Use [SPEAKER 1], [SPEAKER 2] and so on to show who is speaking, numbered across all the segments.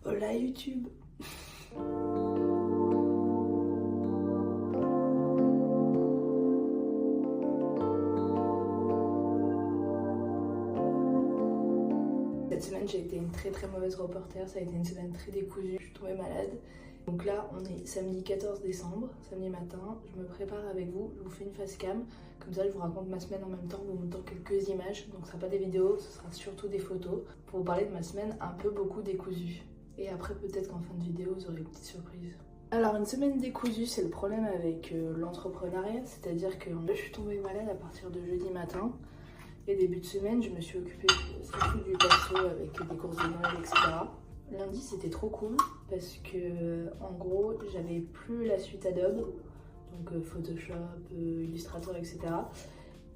[SPEAKER 1] Hola YouTube. Cette semaine j'ai été une très mauvaise reporter, ça a été une semaine très décousue, je suis tombée malade. Donc là on est samedi 14 décembre, samedi matin, je me prépare avec vous, je vous fais une face cam, comme ça je vous raconte ma semaine en même temps, vous montrant quelques images, donc ce sera pas des vidéos, ce sera surtout des photos, pour vous parler de ma semaine un peu beaucoup décousue. Et après peut-être qu'en fin de vidéo vous aurez une petite surprise. Alors une semaine décousue, c'est le problème avec l'entrepreneuriat, c'est-à-dire que je suis tombée malade à partir de jeudi matin. Et début de semaine, je me suis occupée surtout du perso avec des courses de Noël, etc. Lundi, c'était trop cool parce que, en gros, j'avais plus la suite Adobe, donc Photoshop, Illustrator, etc.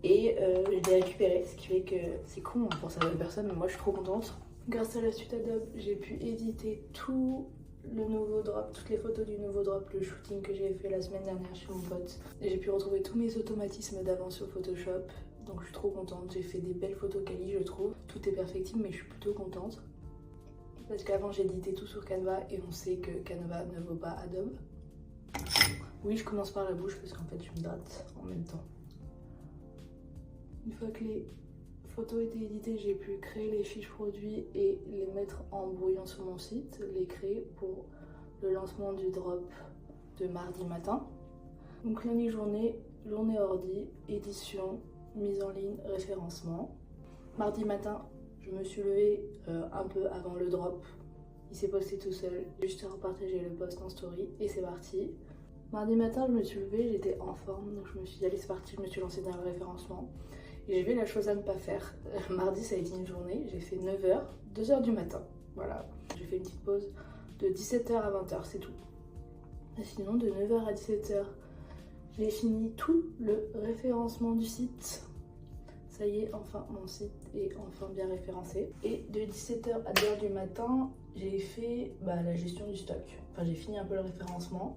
[SPEAKER 1] Et je l'ai récupérée, ce qui fait que c'est con pour certaines personnes, mais moi je suis trop contente. Grâce à la suite Adobe, j'ai pu éditer tout le nouveau drop, toutes les photos du nouveau drop, le shooting que j'ai fait la semaine dernière chez mon pote. Et j'ai pu retrouver tous mes automatismes d'avant sur Photoshop. Donc je suis trop contente, j'ai fait des belles photos quali je trouve. Tout est perfectible mais je suis plutôt contente. Parce qu'avant j'éditais tout sur Canva et on sait que Canva ne vaut pas Adobe. Oui, je commence par la bouche parce qu'en fait je m'hydrate en même temps. Une fois que les photos étaient éditées, j'ai pu créer les fiches produits et les mettre en brouillon sur mon site, les créer pour le lancement du drop de mardi matin. Donc lundi journée ordi, édition, mise en ligne, référencement. Mardi matin, je me suis levée un peu avant le drop. Il s'est posté tout seul. J'ai juste repartagé le post en story et c'est parti. Mardi matin, je me suis levée, j'étais en forme, donc je me suis dit allez c'est parti, je me suis lancée dans le référencement. Et j'ai vu la chose à ne pas faire. Mardi, ça a été une journée, j'ai fait 9h, 2h du matin. Voilà, j'ai fait une petite pause de 17h à 20h, c'est tout. Et sinon, de 9h à 17h, j'ai fini tout le référencement du site. Ça y est, enfin mon site est enfin bien référencé. Et de 17h à 2h du matin, j'ai fait la gestion du stock. Enfin, j'ai fini un peu le référencement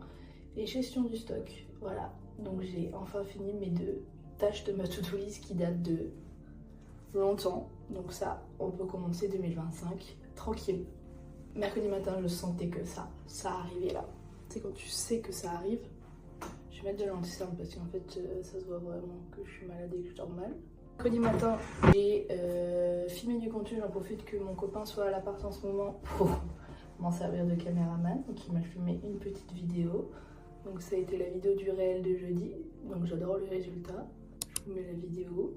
[SPEAKER 1] et gestion du stock. Voilà, donc j'ai enfin fini mes deux tâches de ma to-do list qui datent de longtemps. Donc ça, on peut commencer 2025 tranquille. Mercredi matin, je sentais que ça arrivait là. C'est quand tu sais que ça arrive. Je vais mettre de l'anti-cerne parce qu'en fait, ça se voit vraiment que je suis malade et que je dors mal. Mercredi matin, j'ai filmé du contenu, j'en profite que mon copain soit à l'appart en ce moment pour m'en servir de caméraman. Donc il m'a filmé une petite vidéo. Donc ça a été la vidéo du réel de jeudi. Donc j'adore le résultat. Je vous mets la vidéo.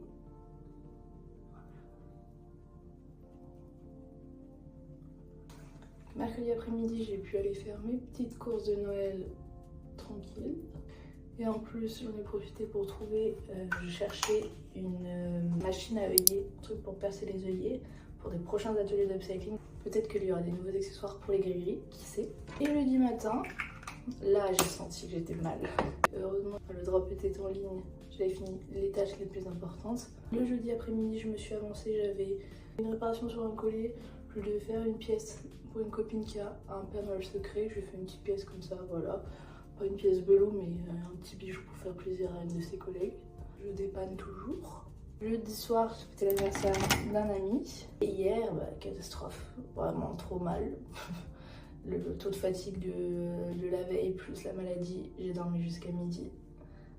[SPEAKER 1] Mercredi après-midi, j'ai pu aller faire mes petites courses de Noël tranquille. Et en plus, j'en ai profité pour trouver, je cherchais une machine à œillets, un truc pour percer les œillets, pour des prochains ateliers d'upcycling. Peut-être qu'il y aura des nouveaux accessoires pour les gris-gris, qui sait. Et jeudi matin, là j'ai senti que j'étais mal. Heureusement, le drop était en ligne, j'avais fini les tâches les plus importantes. Le jeudi après-midi, je me suis avancée, j'avais une réparation sur un collier. Je devais faire une pièce pour une copine qui a un Père Noël secret. Je lui ai fait une petite pièce comme ça, voilà. Pas une pièce belou, mais un petit bijou pour faire plaisir à une de ses collègues. Je dépanne toujours. Jeudi soir, c'était l'anniversaire d'un ami. Et hier, catastrophe. Vraiment trop mal. Le taux de fatigue de la veille plus la maladie, j'ai dormi jusqu'à midi.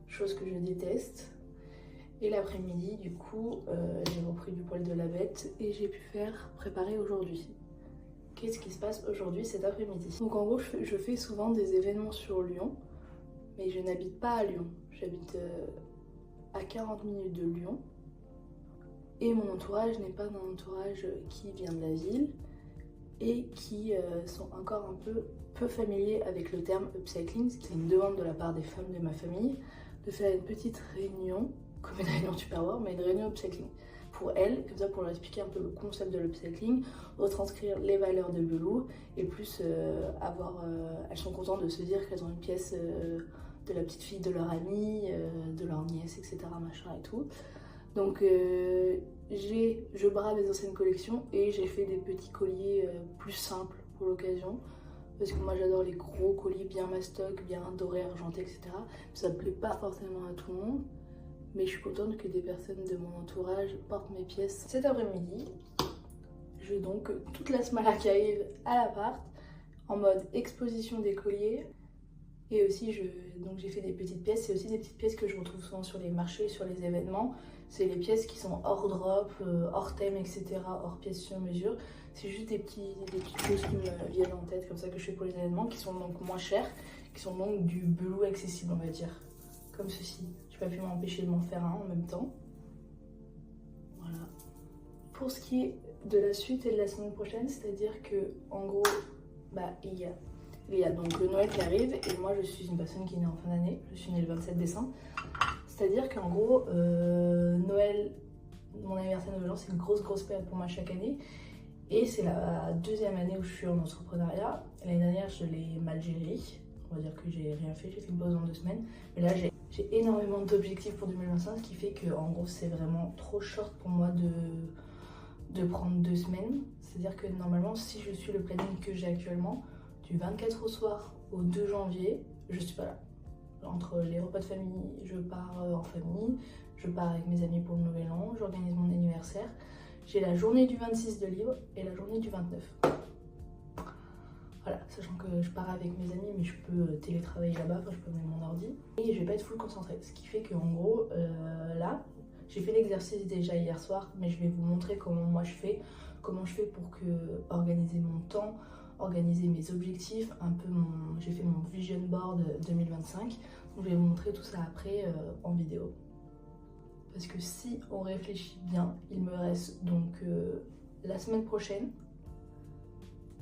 [SPEAKER 1] Chose que je déteste. Et l'après-midi, du coup, j'ai repris du poil de la bête et j'ai pu préparer aujourd'hui. Qu'est-ce qui se passe aujourd'hui cet après-midi? Donc en gros, je fais souvent des événements sur Lyon, mais je n'habite pas à Lyon. J'habite à 40 minutes de Lyon. Et mon entourage n'est pas un entourage qui vient de la ville et qui sont encore un peu familiers avec le terme upcycling. C'est une demande de la part des femmes de ma famille de faire une petite réunion, comme une réunion Tupperware, mais une réunion upcycling. Pour elles, comme ça pour leur expliquer un peu le concept de l'upcycling, retranscrire les valeurs de Belou et plus elles sont contentes de se dire qu'elles ont une pièce de la petite fille de leur amie, de leur nièce, etc. machin et tout. Donc je brave les anciennes collections et j'ai fait des petits colliers plus simples pour l'occasion. Parce que moi j'adore les gros colliers bien mastoc, bien dorés, argentés, etc. Ça ne plaît pas forcément à tout le monde. Mais je suis contente que des personnes de mon entourage portent mes pièces. Cet après-midi, je vais donc toute la smala qui arrive à l'appart en mode exposition des colliers. Et aussi, j'ai fait des petites pièces. C'est aussi des petites pièces que je retrouve souvent sur les marchés, sur les événements. C'est les pièces qui sont hors drop, hors thème, etc., hors pièces sur mesure. C'est juste des petits choses qui me viennent en tête, comme ça, que je fais pour les événements, qui sont donc moins chers, qui sont donc du belou accessible, on va dire. Comme ceci. J'ai pas pu m'empêcher de m'en faire un en même temps. Voilà. Pour ce qui est de la suite et de la semaine prochaine, c'est-à-dire que, en gros, il y a donc le Noël qui arrive, et moi je suis une personne qui est née en fin d'année, je suis née le 27 décembre. C'est-à-dire qu'en gros, Noël, mon anniversaire de Nouvel An, c'est une grosse période pour moi chaque année. Et c'est la deuxième année où je suis en entrepreneuriat. L'année dernière, je l'ai mal géré. On va dire que j'ai rien fait, j'ai fait une pause en 2 semaines. Mais là, j'ai énormément d'objectifs pour 2025, ce qui fait que, en gros, c'est vraiment trop short pour moi de prendre 2 semaines. C'est-à-dire que normalement, si je suis le planning que j'ai actuellement, du 24 au soir au 2 janvier, je suis pas là. Entre les repas de famille, je pars en famille, je pars avec mes amis pour le Nouvel An, j'organise mon anniversaire. J'ai la journée du 26 de libre et la journée du 29. Voilà, sachant que je pars avec mes amis, mais je peux télétravailler là-bas, je peux mettre mon ordi. Et je vais pas être full concentrée, ce qui fait qu'en gros, là, j'ai fait l'exercice déjà hier soir, mais je vais vous montrer comment je fais pour organiser mon temps, organiser mes objectifs, j'ai fait mon vision board 2025, donc je vais vous montrer tout ça après en vidéo. Parce que si on réfléchit bien, il me reste donc la semaine prochaine,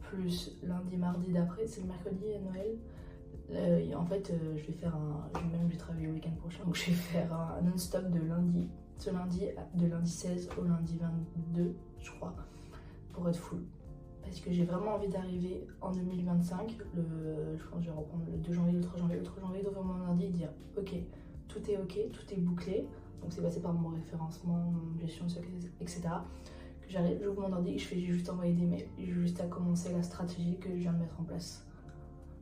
[SPEAKER 1] plus lundi, mardi d'après, c'est le mercredi à Noël. En fait, je vais travailler le week-end prochain, donc je vais faire un non-stop de lundi 16 au lundi 22, je crois, pour être full. Parce que j'ai vraiment envie d'arriver en 2025, je pense que je vais reprendre le 2 janvier, le 3 janvier devant mon ordi et dire ok, tout est bouclé. Donc c'est passé par mon référencement, mon gestion de stock, etc. Que j'ouvre mon ordi et j'ai juste envoyé des mails, j'ai juste à commencer la stratégie que je viens de mettre en place.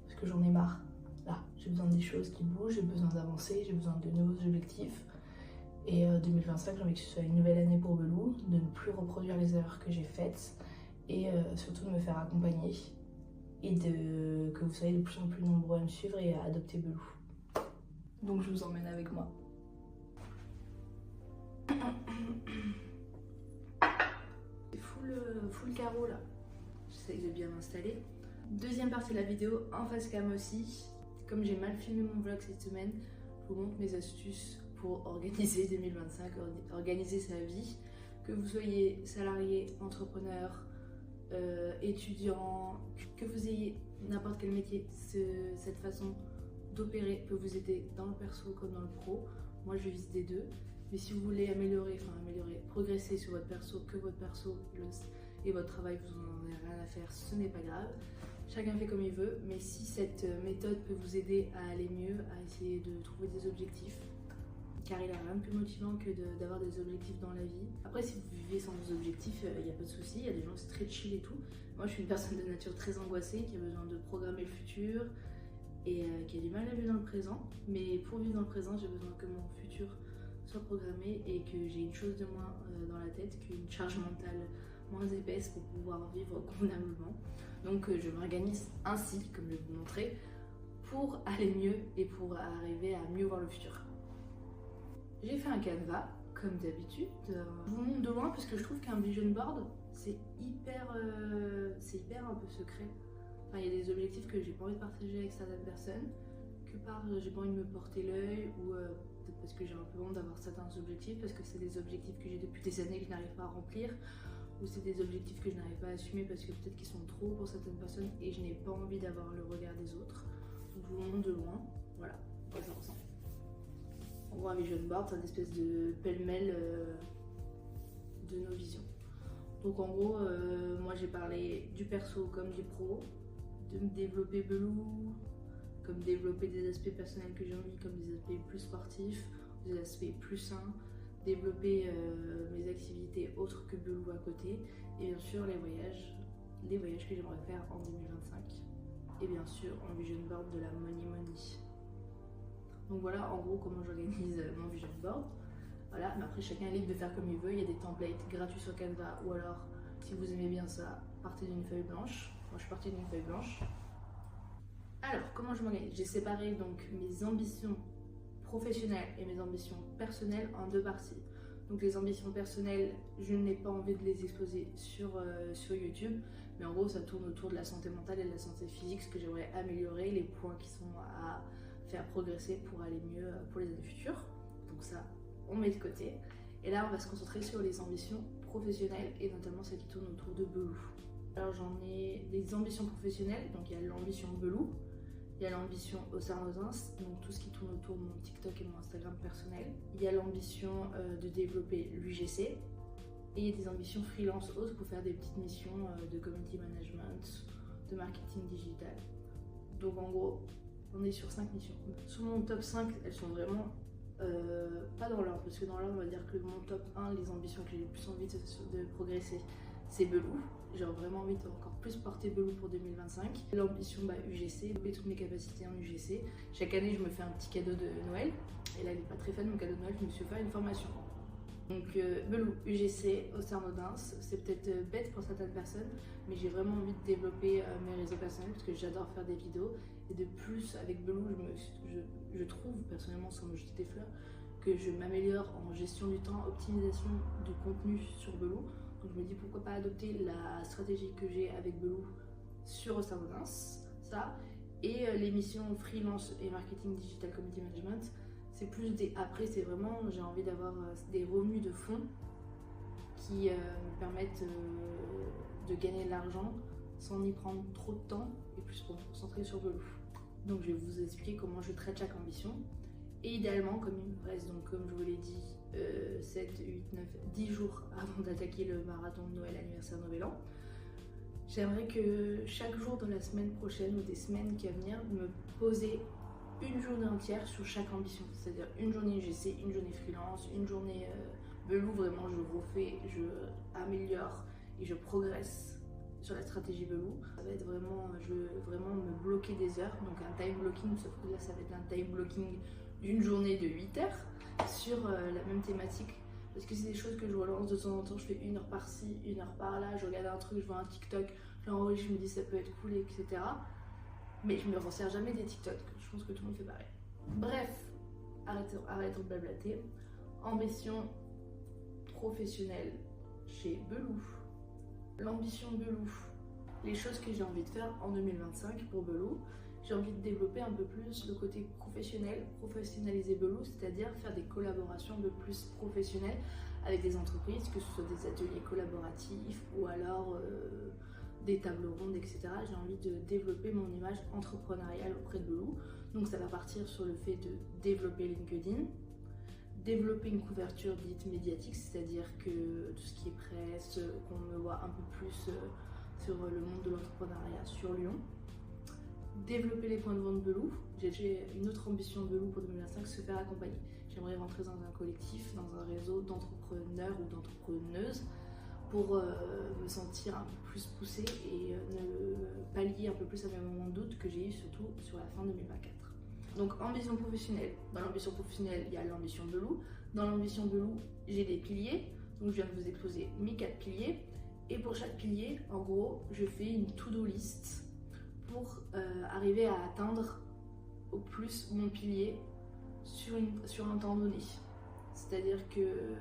[SPEAKER 1] Parce que j'en ai marre. Là, j'ai besoin des choses qui bougent, j'ai besoin d'avancer, j'ai besoin de nouveaux objectifs. Et 2025, j'ai envie que ce soit une nouvelle année pour Belou, de ne plus reproduire les erreurs que j'ai faites et surtout de me faire accompagner et que vous soyez de plus en plus nombreux à me suivre et à adopter Belou. Donc je vous emmène avec moi. C'est full carreau là. J'essaie de bien m'installer. Deuxième partie de la vidéo en face cam aussi. Comme j'ai mal filmé mon vlog cette semaine, je vous montre mes astuces pour organiser 2025, organiser sa vie. Que vous soyez salarié, entrepreneur, étudiant, que vous ayez n'importe quel métier, cette façon d'opérer peut vous aider dans le perso comme dans le pro. Moi je vise des deux. Mais si vous voulez progresser sur votre perso, que votre perso et votre travail, vous n'en avez rien à faire, ce n'est pas grave. Chacun fait comme il veut, mais si cette méthode peut vous aider à aller mieux, à essayer de trouver des objectifs, car il n'y a rien de plus motivant que d'avoir des objectifs dans la vie. Après, si vous vivez sans vos objectifs, il n'y a pas de souci, il y a des gens qui sont très chill et tout. Moi, je suis une personne de nature très angoissée, qui a besoin de programmer le futur et qui a du mal à vivre dans le présent. Mais pour vivre dans le présent, j'ai besoin que mon futur soit programmé et que j'ai une chose de moins dans la tête, qu'une charge mentale moins épaisse pour pouvoir vivre convenablement. Donc je m'organise ainsi, comme je vais vous montrer, pour aller mieux et pour arriver à mieux voir le futur. J'ai fait un canevas, comme d'habitude. Je vous montre de loin parce que je trouve qu'un vision board, c'est hyper un peu secret. Enfin, il y a des objectifs que j'ai pas envie de partager avec certaines personnes, j'ai pas envie de me porter l'œil ou peut-être parce que j'ai un peu honte d'avoir certains objectifs, parce que c'est des objectifs que j'ai depuis des années que je n'arrive pas à remplir, ou c'est des objectifs que je n'arrive pas à assumer parce que peut-être qu'ils sont trop pour certaines personnes et je n'ai pas envie d'avoir le regard des autres. Donc je vous montre de loin, voilà, à quoi ça ressemble. En gros, un vision board, c'est une espèce de pêle-mêle de nos visions. Donc en gros, moi j'ai parlé du perso comme du pro, de me développer Belou, comme développer des aspects personnels que j'ai envie, comme des aspects plus sportifs, des aspects plus sains, développer mes activités autres que Belou à côté, et bien sûr les voyages que j'aimerais faire en 2025, et bien sûr un vision board de la money. Donc voilà en gros comment j'organise mon vision board. Voilà, mais après chacun est libre de faire comme il veut, il y a des templates gratuits sur Canva, ou alors si vous aimez bien ça, partez d'une feuille blanche. Moi je suis partie d'une feuille blanche. Alors, comment je m'organise? J'ai séparé donc mes ambitions professionnelles et mes ambitions personnelles en deux parties. Donc les ambitions personnelles, je n'ai pas envie de les exposer sur YouTube, mais en gros ça tourne autour de la santé mentale et de la santé physique, ce que j'aimerais améliorer, les points qui sont à faire progresser pour aller mieux pour les années futures. Donc ça, on met de côté. Et là, on va se concentrer sur les ambitions professionnelles et notamment celles qui tournent autour de Belou. Alors j'en ai des ambitions professionnelles, donc il y a l'ambition Belou, il y a l'ambition Osarnodins, donc tout ce qui tourne autour de mon TikTok et mon Instagram personnel. Il y a l'ambition de développer l'UGC et il y a des ambitions freelance autres pour faire des petites missions de community management, de marketing digital. Donc en gros, on est sur 5 missions. Sur mon top 5, elles sont vraiment pas dans l'ordre, parce que dans l'ordre, on va dire que mon top 1, les ambitions que j'ai le plus envie de progresser, c'est Belou. J'ai vraiment envie de encore plus porter Belou pour 2025. L'ambition UGC, développer toutes mes capacités en UGC. Chaque année, je me fais un petit cadeau de Noël. Et là, il n'est pas très fan de mon cadeau de Noël, je me suis fait une formation. Donc Belou, UGC, Osarnodins, c'est peut-être bête pour certaines personnes, mais j'ai vraiment envie de développer mes réseaux personnels parce que j'adore faire des vidéos. Et de plus, avec Belou, je trouve personnellement, sans me jeter des fleurs, que je m'améliore en gestion du temps, optimisation du contenu sur Belou. Donc je me dis pourquoi pas adopter la stratégie que j'ai avec Belou sur Osarnodins, ça. Et les missions freelance et marketing digital community management, c'est plus des après, c'est vraiment, j'ai envie d'avoir des revenus de fonds qui me permettent de gagner de l'argent sans y prendre trop de temps et plus pour me concentrer sur Belou. Donc je vais vous expliquer comment je traite chaque ambition. Et idéalement, comme il me reste, donc comme je vous l'ai dit, 7, 8, 9, 10 jours avant d'attaquer le marathon de Noël, anniversaire Nouvel An, j'aimerais que chaque jour de la semaine prochaine ou des semaines qui à venir, me poser une journée entière sur chaque ambition. C'est-à-dire une journée UGC, une journée freelance, une journée Belou, vraiment je refais, je améliore et je progresse sur la stratégie Belou. Ça va être vraiment, je veux vraiment me bloquer des heures, donc un time blocking, sauf que là ça va être un time blocking d'une journée de 8 heures sur la même thématique, parce que c'est des choses que je relance de temps en temps. Je fais 1 heure par-ci, 1 heure par-là, je regarde un truc, je vois un TikTok, je l'enregistre, je me dis ça peut être cool, etc. Mais je me resserre jamais des TikTok, je pense que tout le monde fait pareil. Bref, arrêtons de blablater. Ambition professionnelle chez Belou. L'ambition Belou, les choses que j'ai envie de faire en 2025 pour Belou. J'ai envie de développer un peu plus le côté professionnel, professionnaliser Belou, c'est-à-dire faire des collaborations un peu plus professionnelles avec des entreprises, que ce soit des ateliers collaboratifs ou alors des tables rondes, etc. J'ai envie de développer mon image entrepreneuriale auprès de Belou. Donc ça va partir sur le fait de développer LinkedIn, développer une couverture dite médiatique, c'est-à-dire que tout ce qui est presse, qu'on me voit un peu plus sur le monde de l'entrepreneuriat sur Lyon. Développer les points de vente Belou. J'ai une autre ambition Belou pour 2025, se faire accompagner. J'aimerais rentrer dans un collectif, dans un réseau d'entrepreneurs ou d'entrepreneuses pour me sentir un peu plus poussée et pallier un peu plus à mes moments de doute que j'ai eu surtout sur la fin 2024. Donc ambition professionnelle. Dans l'ambition professionnelle, il y a l'ambition Belou. Dans l'ambition Belou, j'ai des piliers. Donc je viens de vous exposer mes 4 piliers. Et pour chaque pilier, en gros, je fais une to-do list pour arriver à atteindre au plus mon pilier sur un temps donné. C'est-à-dire que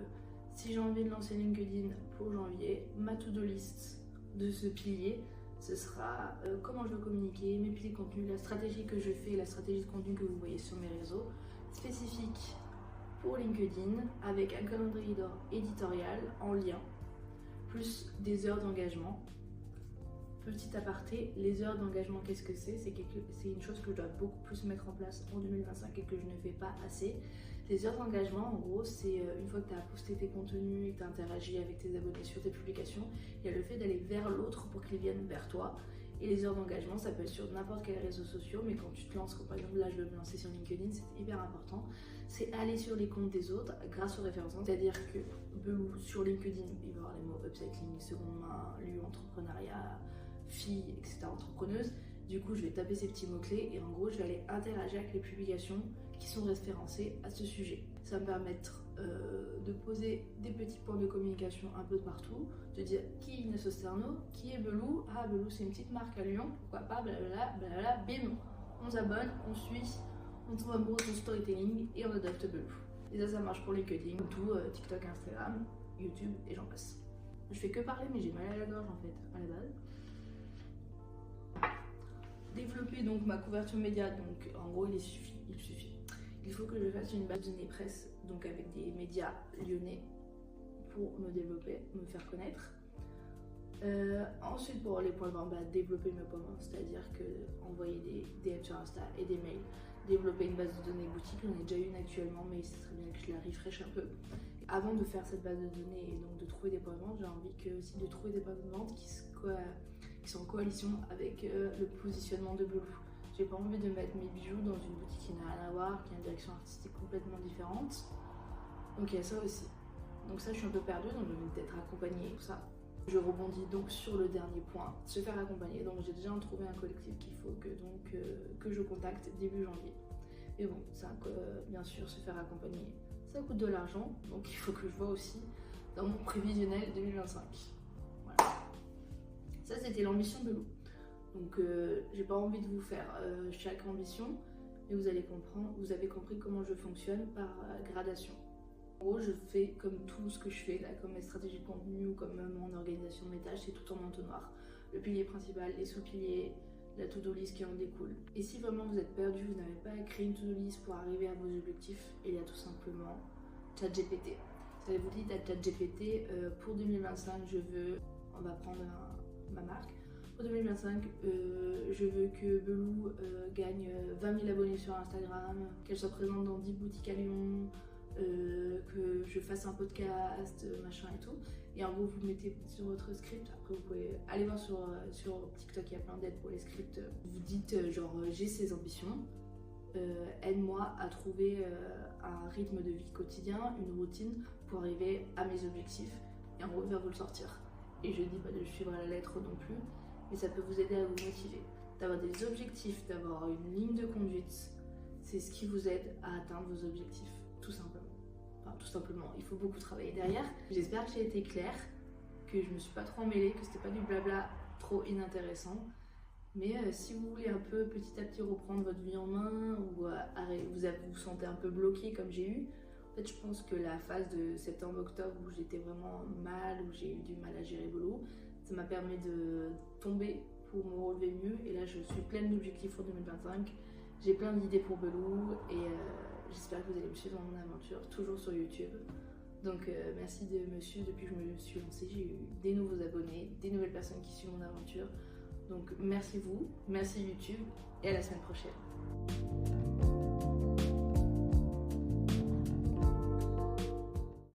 [SPEAKER 1] si j'ai envie de lancer LinkedIn pour janvier, ma to-do list de ce pilier, ce sera comment je veux communiquer, mes piliers de contenu, la stratégie que je fais, la stratégie de contenu que vous voyez sur mes réseaux, spécifique pour LinkedIn, avec un calendrier éditorial en lien, plus des heures d'engagement. Petit aparté, les heures d'engagement, qu'est-ce que c'est? C'est une chose que je dois beaucoup plus mettre en place en 2025 et que je ne fais pas assez. Les heures d'engagement, en gros, c'est une fois que tu as posté tes contenus et que tu as interagi avec tes abonnés sur tes publications, il y a le fait d'aller vers l'autre pour qu'ils viennent vers toi. Et les heures d'engagement, ça peut être sur n'importe quel réseau social, mais quand tu te lances, comme par exemple là je vais me lancer sur LinkedIn, c'est hyper important. C'est aller sur les comptes des autres grâce au référencement. C'est-à-dire que Belou sur LinkedIn, il va y avoir les mots upcycling, seconde main, lieu, entrepreneuriat, fille, etc., entrepreneuse. Du coup, je vais taper ces petits mots-clés et en gros, je vais aller interagir avec les publications qui sont référencées à ce sujet. Ça va me permettre de poser des petits points de communication un peu de partout, de dire qui est Inès Osterno, qui est Belou, ah Belou c'est une petite marque à Lyon, pourquoi pas, blablabla, blablabla, bim. on s'abonne, on suit, on tombe amoureux de storytelling et on adopte Belou. Et ça marche pour LinkedIn, tout, TikTok, Instagram, YouTube et j'en passe. Je fais que parler mais j'ai mal à la gorge en fait, à la base. Développer donc ma couverture média, donc en gros il suffit. Il faut que je fasse une base de données presse, donc avec des médias lyonnais pour me développer, me faire connaître. Ensuite pour les points de vente, développer mes points de vente, c'est-à-dire que envoyer des DM sur Insta et des mails, développer une base de données boutique, j'en ai déjà une actuellement mais c'est très bien que je la refresh un peu. Avant de faire cette base de données et donc de trouver des points de vente, j'ai envie aussi de trouver des points de vente qui sont en coalition avec le positionnement de Belou. J'ai pas envie de mettre mes bijoux dans une boutique qui n'a rien à voir, qui a une direction artistique complètement différente. Donc il y a ça aussi. Donc ça je suis un peu perdue, donc je vais peut-être accompagner tout ça. Je rebondis donc sur le dernier point, se faire accompagner. Donc j'ai déjà trouvé un collectif qu'il faut que je contacte début janvier. Et bon, ça, bien sûr, se faire accompagner, ça coûte de l'argent, donc il faut que je vois aussi dans mon prévisionnel 2025. Voilà. Ça c'était l'ambition de Belou. Donc j'ai pas envie de vous faire chaque ambition, mais vous allez comprendre, vous avez compris comment je fonctionne par gradation. En gros, je fais comme tout ce que je fais là, comme mes stratégies de contenu ou comme mon organisation de mes tâches, c'est tout en entonnoir. Le pilier principal, les sous-piliers, la to-do list qui en découle. Et si vraiment vous êtes perdu, vous n'avez pas écrit une to-do list pour arriver à vos objectifs, il y a tout simplement ChatGPT. Ça vous dit à ChatGPT, pour 2025, on va prendre ma marque. Pour 2025, je veux que Belou gagne 20 000 abonnés sur Instagram, qu'elle soit présente dans 10 boutiques à Lyon, que je fasse un podcast, machin et tout. Et en gros, vous mettez sur votre script. Après, vous pouvez aller voir sur TikTok, il y a plein d'aides pour les scripts. Vous dites genre j'ai ces ambitions, aide-moi à trouver un rythme de vie quotidien, une routine pour arriver à mes objectifs. Et en gros, il va vous le sortir. Et je dis pas de le suivre à la lettre non plus, mais ça peut vous aider à vous motiver. D'avoir des objectifs, d'avoir une ligne de conduite, c'est ce qui vous aide à atteindre vos objectifs, tout simplement. Enfin, tout simplement, il faut beaucoup travailler derrière. J'espère que j'ai été claire, que je me suis pas trop emmêlée, que c'était pas du blabla trop inintéressant. Mais si vous voulez un peu petit à petit reprendre votre vie en main ou vous sentez un peu bloqué comme j'ai eu, en fait je pense que la phase de septembre-octobre où j'étais vraiment mal, où j'ai eu du mal à gérer Belou, ça m'a permis de tomber pour me relever mieux. Et là je suis pleine d'objectifs pour 2025. J'ai plein d'idées pour Belou et j'espère que vous allez me suivre dans mon aventure, toujours sur YouTube. Donc merci de me suivre depuis que je me suis lancée. J'ai eu des nouveaux abonnés, des nouvelles personnes qui suivent mon aventure. Donc merci vous, merci YouTube et à la semaine prochaine.